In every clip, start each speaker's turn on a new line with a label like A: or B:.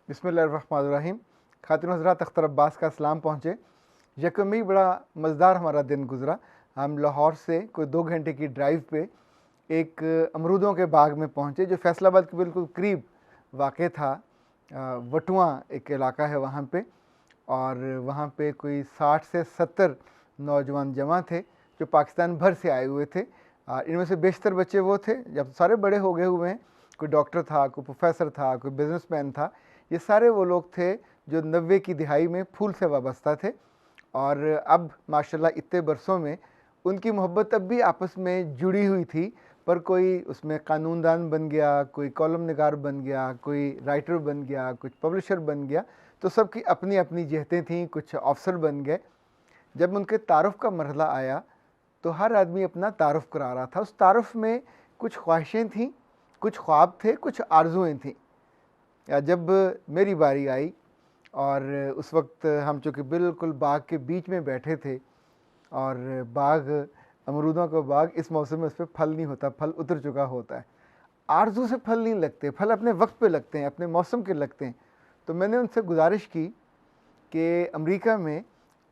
A: बिस्मिल्लाहिर्रहमानिर्रहीम। खातिन हज़रात, अख्तर अब्बास का सलाम पहुँचे। यकम ही बड़ा मज़ेदार हमारा दिन गुज़रा। हम लाहौर से कोई 2 घंटे की ड्राइव पे एक अमरूदों के बाग में पहुँचे जो फैसलाबाद के बिल्कुल करीब वाक़ था। वटुआ एक इलाका है वहाँ पे, और वहाँ पे कोई 60 से 70 नौजवान जमा थे जो पाकिस्तान भर से आए हुए थे। इनमें से बेशतर बच्चे वो थे, जब सारे बड़े हो गए हुए हैं, कोई डॉक्टर था, कोई प्रोफेसर था, कोई बिजनेसमैन था। ये सारे वो लोग थे जो 90 की दिहाई में फूल से वाबस्ता थे, और अब माशाल्लाह इतने बरसों में उनकी मोहब्बत अब भी आपस में जुड़ी हुई थी। पर कोई उसमें कानूनदान बन गया, कोई कॉलम निगार बन गया, कोई राइटर बन गया, कुछ पब्लिशर बन गया, तो सबकी अपनी अपनी जहतें थीं। कुछ अफसर बन गए। जब उनके तारुफ़ का मरहला आया तो हर आदमी अपना तारुफ़ करा रहा था। उस तारुफ़ में कुछ ख्वाहिशें थीं, कुछ ख्वाब थे, कुछ आरज़ुएँ थीं। जब मेरी बारी आई और उस वक्त हम चूँकि बिल्कुल बाग के बीच में बैठे थे, और बाग अमरूदों का बाग इस मौसम में उस पर फल नहीं होता, फल उतर चुका होता है। आरज़ू से फल नहीं लगते, फल अपने वक्त पे लगते हैं, अपने मौसम के लगते हैं। तो मैंने उनसे गुजारिश की कि अमेरिका में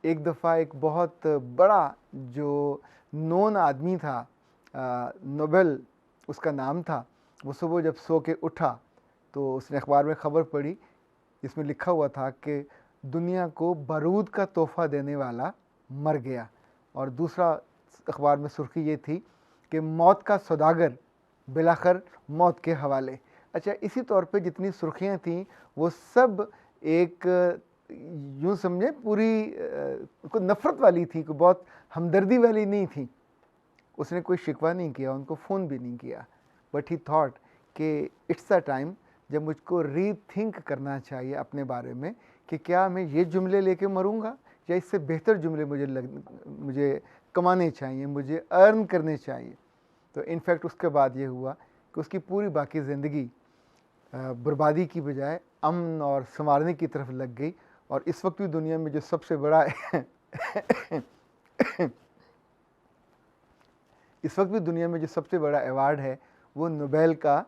A: एक दफ़ा एक बहुत बड़ा जो नोन आदमी था, नोबेल उसका नाम था, वो सुबह जब सो के उठा तो उसने अखबार में ख़बर पढ़ी, इसमें लिखा हुआ था कि दुनिया को बारूद का तोहफ़ा देने वाला मर गया। और दूसरा अखबार में सुर्खी ये थी कि मौत का सौदागर बिलाखर मौत के हवाले। अच्छा, इसी तौर पे जितनी सुर्खियाँ थीं वो सब एक यूँ समझे पूरी कोई नफ़रत वाली थी, कोई बहुत हमदर्दी वाली नहीं थी। उसने कोई शिकवा नहीं किया, उनको फ़ोन भी नहीं किया, बट ही थॉट कि इट्स द टाइम जब मुझको रीथिंक करना चाहिए अपने बारे में कि क्या मैं ये जुमले लेके मरूंगा या इससे बेहतर जुमले मुझे कमाने चाहिए, मुझे अर्न करने चाहिए। तो इनफैक्ट उसके बाद ये हुआ कि उसकी पूरी बाकी ज़िंदगी बर्बादी की बजाय अमन और संवारने की तरफ लग गई। और इस वक्त भी दुनिया में जो सबसे बड़ा इस वक्त भी दुनिया में जो सबसे बड़ा अवार्ड है वो नोबेल का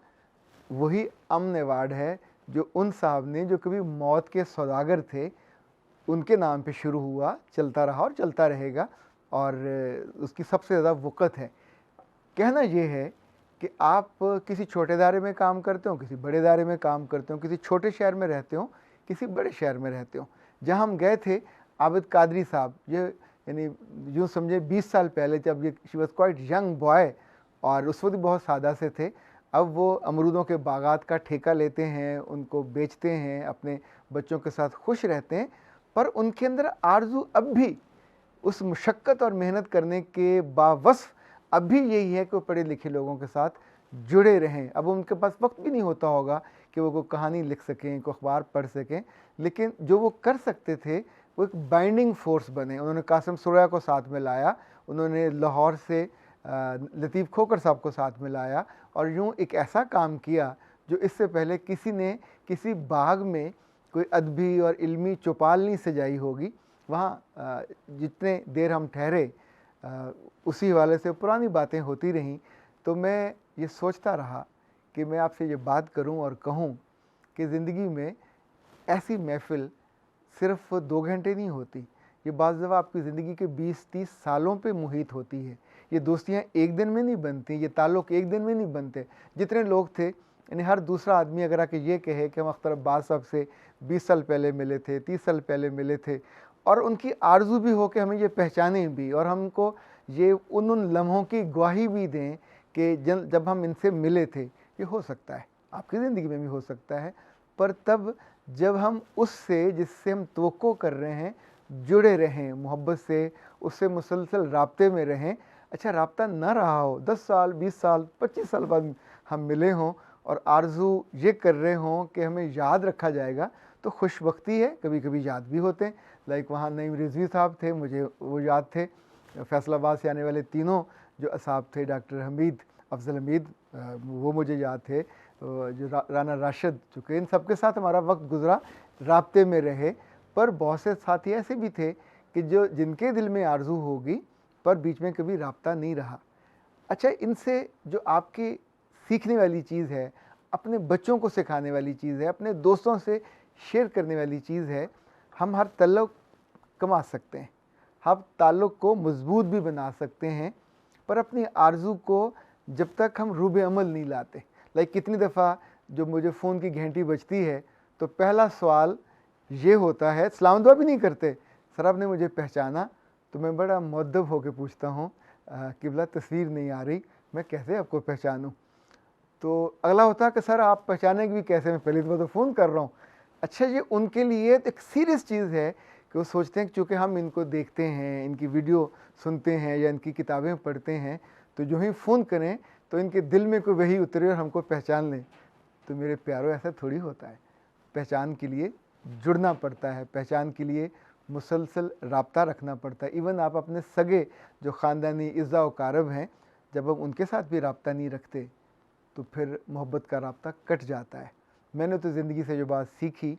A: वही अमन अवार्ड है, जो उन साहब ने जो कभी मौत के सौदागर थे उनके नाम पे शुरू हुआ, चलता रहा और चलता रहेगा, और उसकी सबसे ज़्यादा वक़्त है। कहना ये है कि आप किसी छोटे दायरे में काम करते हो, किसी बड़े दायरे में काम करते हो, किसी छोटे शहर में रहते हो, किसी बड़े शहर में रहते हो। जहाँ हम गए थे, आबिद कादरी साहब, ये यानी यूँ समझे 20 साल पहले, जब ये she was quite young boy और उस वक्त बहुत सादा से थे। अब वो अमरूदों के बागात का ठेका लेते हैं, उनको बेचते हैं, अपने बच्चों के साथ खुश रहते हैं। पर उनके अंदर आरज़ू अब भी उस मुशक्क़त और मेहनत करने के बावस्फ़ अब भी यही है कि वो पढ़े लिखे लोगों के साथ जुड़े रहें। अब उनके पास वक्त भी नहीं होता होगा कि वो कोई कहानी लिख सकें, कोई अखबार पढ़ सकें, लेकिन जो वो कर सकते थे वो एक बाइंडिंग फोर्स बने। उन्होंने कासिम सुरैया को साथ में लाया, उन्होंने लाहौर से लतीफ़ खोकर साहब को साथ में लाया, और यूँ एक ऐसा काम किया जो इससे पहले किसी ने किसी बाग में कोई अदबी और इल्मी चौपाल नहीं सजाई होगी। वहाँ जितने देर हम ठहरे उसी हवाले से पुरानी बातें होती रहीं। तो मैं ये सोचता रहा कि मैं आपसे ये बात करूं और कहूं कि ज़िंदगी में ऐसी महफ़िल सिर्फ़ 2 घंटे नहीं होती, ये बाज़ दफ़ा आपकी ज़िंदगी के 20-30 सालों पे मुहित होती है। ये दोस्तियाँ एक दिन में नहीं बनती, ये ताल्लुक़ एक दिन में नहीं बनते। जितने लोग थे, यानी हर दूसरा आदमी अगर आके ये कहे कि हम अख्तर अब्बास साहब से 20 साल पहले मिले थे, 30 साल पहले मिले थे, और उनकी आरज़ू भी हो कि हमें ये पहचाने भी, और हमको ये उन लम्हों की गवाही भी दें कि जब हम इनसे मिले थे। ये हो सकता है, आपकी ज़िंदगी में भी हो सकता है, पर तब जब हम उससे जिससे हम तवक्को कर रहे हैं जुड़े रहें, मोहब्बत से उससे मुसलसल राब्ते में रहें। अच्छा, राब्ता ना रहा हो, 10 साल, 20 साल, 25 साल बाद हम मिले हों और आरज़ू ये कर रहे हों कि हमें याद रखा जाएगा, तो खुशबख्ती है। कभी कभी याद भी होते हैं, लाइक वहाँ नईम रिजवी साहब थे, मुझे वो याद थे। फैसलाबाद से आने वाले तीनों जो साहब थे, डॉक्टर हमीद, अफजल हमीद, वो मुझे याद थे, जो राना राशिद, चूँकि इन सब के साथ हमारा वक्त गुज़रा, राब्ते में रहे। पर बहुत से साथी ऐसे भी थे कि जिनके दिल में आरज़ू होगी पर बीच में कभी राब्ता नहीं रहा। अच्छा, इनसे जो आपकी सीखने वाली चीज़ है, अपने बच्चों को सिखाने वाली चीज़ है, अपने दोस्तों से शेयर करने वाली चीज़ है। हम हर ताल्लुक़ कमा सकते हैं, हम ताल्लुक़ को मजबूत भी बना सकते हैं, पर अपनी आरज़ू को जब तक हम रूबे अमल नहीं लाते। लाइक कितनी दफ़ा जो मुझे फ़ोन की घंटी बजती है तो पहला सवाल ये होता है, सलाम दुआ भी नहीं करते, सर आपने मुझे पहचाना? तो मैं बड़ा मुअद्दब होकर पूछता हूँ, क़िबला तस्वीर नहीं आ रही, मैं कैसे आपको पहचानूँ? तो अगला होता है कि सर आप पहचानेंगे भी कैसे, मैं पहली दफ़ा तो फ़ोन कर रहा हूँ। अच्छा, ये उनके लिए एक सीरियस चीज़ है कि वो सोचते हैं कि चूँकि हम इनको देखते हैं, इनकी वीडियो सुनते हैं या इनकी किताबें पढ़ते हैं, तो जो ही फ़ोन करें तो इनके दिल में कोई वही उतरे और हमको पहचान लें। तो मेरे प्यारों, ऐसा थोड़ी होता है। पहचान के लिए जुड़ना पड़ता है, पहचान के लिए मुसलसल राब्ता रखना पड़ता है। इवन आप अपने सगे जो ख़ानदानी इज़्ज़ा व कारब हैं, जब हम उनके साथ भी राब्ता नहीं रखते तो फिर मोहब्बत का राब्ता कट जाता है। मैंने तो ज़िंदगी से जो बात सीखी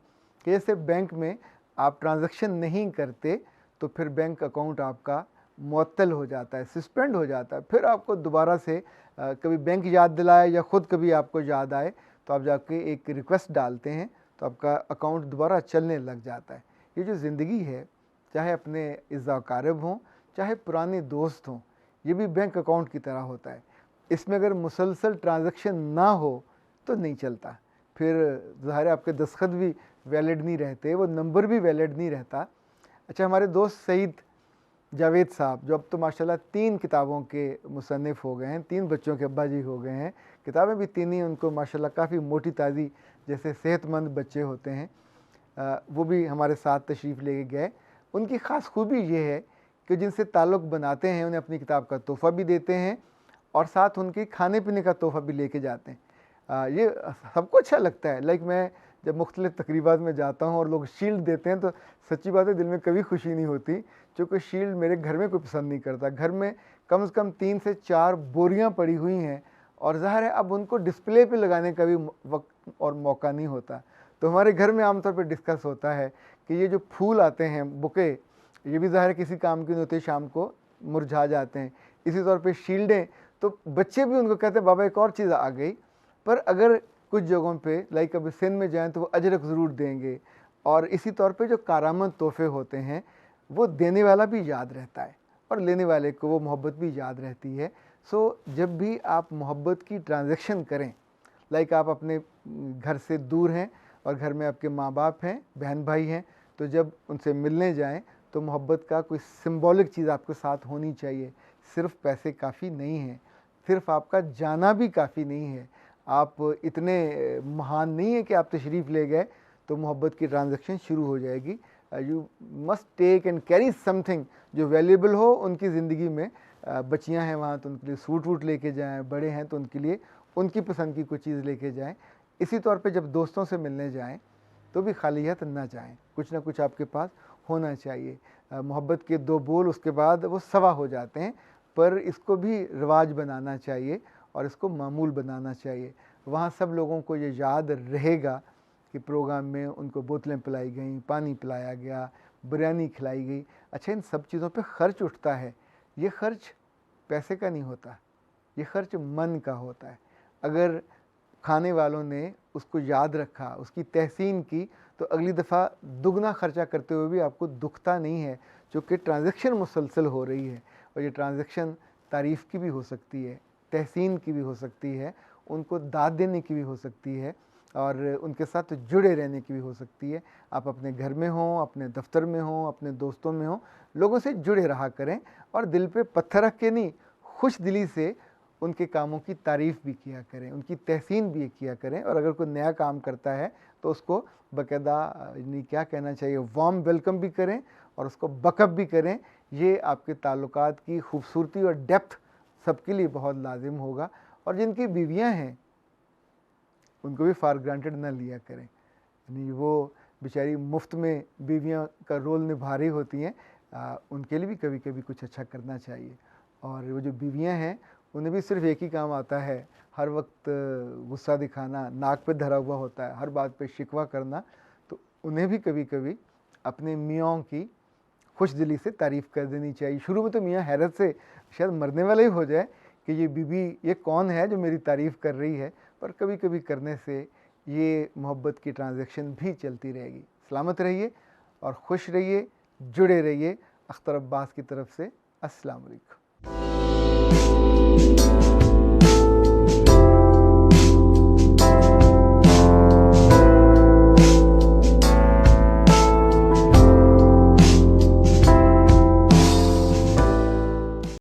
A: कि जैसे बैंक में आप ट्रांज़ैक्शन नहीं करते तो फिर बैंक अकाउंट आपका मुअत्तल हो जाता है, सस्पेंड हो जाता है। फिर आपको दोबारा से कभी बैंक याद दिलाए या ख़ुद कभी आपको याद आए तो आप जाके एक रिक्वेस्ट डालते हैं तो आपका अकाउंट दोबारा चलने लग जाता है। ये जो ज़िंदगी है, चाहे अपने इज़्ज़ा व कारब हों, चाहे पुराने दोस्त हों, ये भी बैंक अकाउंट की तरह होता है। इसमें अगर मुसलसल ट्रांज़ैक्शन ना हो तो नहीं चलता, फिर ज़ाहिर है आपके दस्तखत भी वैलिड नहीं रहते, वो नंबर भी वैलिड नहीं रहता। अच्छा, हमारे दोस्त सईद जावेद साहब, जो अब तो माशाल्लाह 3 किताबों के मुसन्निफ़ हो गए हैं, 3 बच्चों के अब्बा जी हो गए हैं, किताबें भी 3 ही, उनको माशाल्लाह काफ़ी मोटी ताज़ी जैसे सेहतमंद बच्चे होते हैं। वो भी हमारे साथ तशरीफ़ लेके गए। उनकी ख़ास खूबी ये है कि जिनसे ताल्लुक़ बनाते हैं उन्हें अपनी किताब का तोहफ़ा भी देते हैं और साथ उनके खाने पीने का तोहफ़ा भी लेके जाते हैं। ये सबको अच्छा लगता है। लाइक मैं जब मुख्तलिफ़ तकरीबात में जाता हूँ और लोग शील्ड देते हैं तो सच्ची बात है दिल में कभी खुशी नहीं होती, क्योंकि शील्ड मेरे घर में कोई पसंद नहीं करता। घर में कम से कम 3 से 4 बोरियाँ पड़ी हुई हैं और ज़ाहिर है अब उनको डिस्प्ले पे लगाने का भी वक्त और मौका नहीं होता। तो हमारे घर में आमतौर पर डिस्कस होता है कि ये जो फूल आते हैं बुके, ये भी ज़ाहिर है किसी काम के नहीं होते, शाम को मुरझा जाते हैं। इसी तौर पे शील्डें, तो बच्चे भी उनको कहते हैं बाबा एक और चीज़ आ गई। पर अगर कुछ जगहों पे लाइक अभी सिंध में जाएँ तो वो अजरक ज़रूर देंगे। और इसी तौर पे जो कारामद तोहफ़े होते हैं वो देने वाला भी याद रहता है और लेने वाले को वो मोहब्बत भी याद रहती है। सो जब भी आप मोहब्बत की ट्रांज़ैक्शन करें, लाइक आप अपने घर से दूर हैं और घर में आपके माँ बाप हैं, बहन भाई हैं, तो जब उनसे मिलने जाएँ तो मोहब्बत का कोई सिंबॉलिक चीज़ आपके साथ होनी चाहिए। सिर्फ़ पैसे काफ़ी नहीं हैं, सिर्फ़ आपका जाना भी काफ़ी नहीं है। आप इतने महान नहीं है कि आप तशरीफ़ ले गए तो मोहब्बत की ट्रांज़ैक्शन शुरू हो जाएगी। You must take and carry something जो वैल्यूएबल हो उनकी ज़िंदगी में। बच्चियाँ हैं वहाँ तो उनके लिए सूट वूट लेके जाएँ, बड़े हैं तो उनके लिए उनकी पसंद की कोई चीज़ लेके जाएँ। इसी तौर पे जब दोस्तों से मिलने जाएँ तो भी खाली हाथ ना जाएँ, कुछ ना कुछ आपके पास होना चाहिए। मोहब्बत के 2 बोल उसके बाद वो सवा हो जाते हैं, पर इसको भी रिवाज बनाना चाहिए और इसको मामूल बनाना चाहिए। वहाँ सब लोगों को ये याद रहेगा कि प्रोग्राम में उनको बोतलें पिलाई गईं, पानी पिलाया गया, बिरयानी खिलाई गई। अच्छा, इन सब चीज़ों पे ख़र्च उठता है, ये ख़र्च पैसे का नहीं होता, ये ख़र्च मन का होता है। अगर खाने वालों ने उसको याद रखा, उसकी तहसीन की, तो अगली दफ़ा दुगना ख़र्चा करते हुए भी आपको दुखता नहीं है, चूँकि ट्रांज़ैक्शन मुसलसल हो रही है। और ये ट्रांज़ैक्शन तारीफ़ की भी हो सकती है, तहसीन की भी हो सकती है, उनको दाद देने की भी हो सकती है और उनके साथ जुड़े रहने की भी हो सकती है। आप अपने घर में हों, अपने दफ्तर में हों, अपने दोस्तों में हों, लोगों से जुड़े रहा करें और दिल पे पत्थर रख के नहीं, खुश दिली से उनके कामों की तारीफ़ भी किया करें, उनकी तहसीन भी किया करें। और अगर कोई नया काम करता है तो उसको बाकायदा यानी क्या कहना चाहिए, वार्म वेलकम भी करें और उसको बकअप भी करें। ये आपके ताल्लुकात की खूबसूरती और डेप्थ सबके लिए बहुत लाजिम होगा। और जिनकी बीवियां हैं उनको भी फार ग्रांटेड ना लिया करें, यानी वो बेचारी मुफ्त में बीवियां का रोल निभा रही होती हैं, उनके लिए भी कभी कभी कुछ अच्छा करना चाहिए। और वो जो बीवियां हैं उन्हें भी सिर्फ एक ही काम आता है, हर वक्त गुस्सा दिखाना, नाक पे धरा हुआ होता है, हर बात पे शिकवा करना। तो उन्हें भी कभी कभी अपने मियाँ की खुश दिली से तारीफ़ कर देनी चाहिए। शुरू में तो मियाँ हैरत से शायद मरने वाले ही हो जाए कि ये बीवी ये कौन है जो मेरी तारीफ़ कर रही है, पर कभी कभी करने से ये मोहब्बत की ट्रांजैक्शन भी चलती रहेगी। सलामत रहिए और खुश रहिए, जुड़े रहिए। अख्तर अब्बास की तरफ से अस्सलाम वालेकुम।